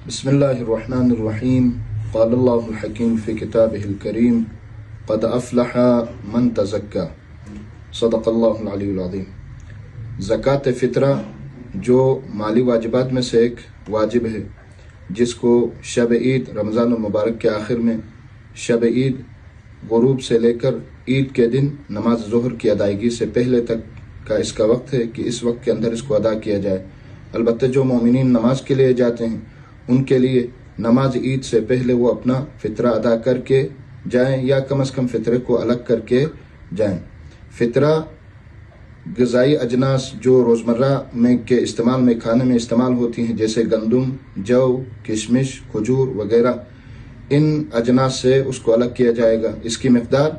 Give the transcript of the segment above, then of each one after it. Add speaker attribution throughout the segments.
Speaker 1: بسم اللہ الرحمن الرحیم قال اللہ الحکیم فی کتابہ الکریم قد افلح من تزکا صدق اللہ العلی العظیم۔ زکوٰۃ فطرہ جو مالی واجبات میں سے ایک واجب ہے، جس کو شب عید رمضان المبارک کے آخر میں شب عید غروب سے لے کر عید کے دن نماز ظہر کی ادائیگی سے پہلے تک کا اس کا وقت ہے کہ اس وقت کے اندر اس کو ادا کیا جائے۔ البتہ جو مومنین نماز کے لیے جاتے ہیں ان کے لیے نماز عید سے پہلے وہ اپنا فطرہ ادا کر کے جائیں، یا کم از کم فطرے کو الگ کر کے جائیں۔ فطرہ غذائی اجناس جو روزمرہ میں کے استعمال میں کھانے میں استعمال ہوتی ہیں، جیسے گندم، جو، کشمش، کھجور وغیرہ، ان اجناس سے اس کو الگ کیا جائے گا۔ اس کی مقدار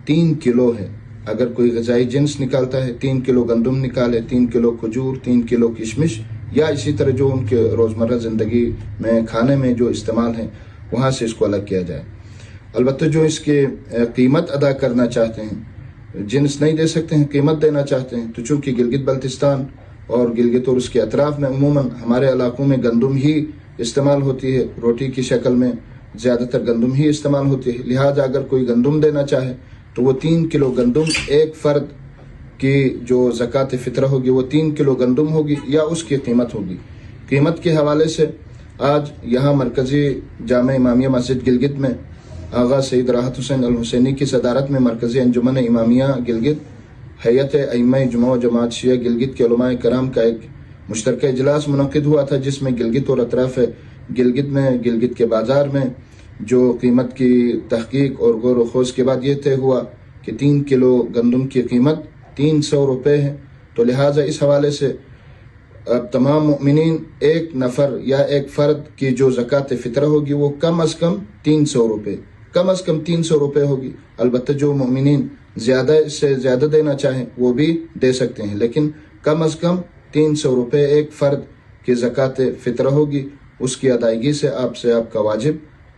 Speaker 1: 3 کلو ہے۔ اگر کوئی غذائی جنس نکالتا ہے، 3 کلو گندم نکالے، 3 کلو کھجور، 3 کلو کشمش، یا اسی طرح جو ان کے روزمرہ زندگی میں کھانے میں جو استعمال ہیں وہاں سے اس کو الگ کیا جائے۔ البتہ جو اس کے قیمت ادا کرنا چاہتے ہیں، جنس نہیں دے سکتے ہیں، قیمت دینا چاہتے ہیں، تو چونکہ گلگت بلتستان اور گلگت اور اس کے اطراف میں عموماً ہمارے علاقوں میں گندم ہی استعمال ہوتی ہے، روٹی کی شکل میں زیادہ تر گندم ہی استعمال ہوتی ہے، لہٰذا اگر کوئی گندم دینا چاہے تو وہ 3 کلو گندم ایک فرد کی جو زکوٰۃ فطرہ ہوگی وہ 3 کلو گندم ہوگی یا اس کی قیمت ہوگی۔ قیمت کے حوالے سے آج یہاں مرکزی جامع امامیہ مسجد گلگت میں آغا سید راحت حسین الحسینی کی صدارت میں مرکزی انجمن امامیہ گلگت، ہیئت ائمہ جمعہ و جماعت شیعہ گلگت کے علماء کرام کا ایک مشترکہ اجلاس منعقد ہوا تھا، جس میں گلگت اور اطراف گلگت میں، گلگت کے بازار میں جو قیمت کی تحقیق اور غور و خوض کے بعد یہ طے ہوا کہ 3 کلو گندم کی قیمت 300 روپے ہے۔ تو لہٰذا اس حوالے سے اب تمام مؤمنین ایک نفر یا ایک فرد کی جو زکوٰۃ فطرہ ہوگی وہ کم از کم 300 روپے، کم از کم 300 روپے ہوگی۔ البتہ جو مؤمنین زیادہ سے زیادہ دینا چاہیں وہ بھی دے سکتے ہیں، لیکن کم از کم 300 روپے ایک فرد کی زکوٰۃ فطرہ ہوگی۔ اس کی ادائیگی سے آپ کا واجب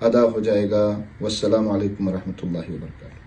Speaker 1: ادا ہو جائے گا۔ والسلام علیکم ورحمۃ اللہ وبرکاتہ۔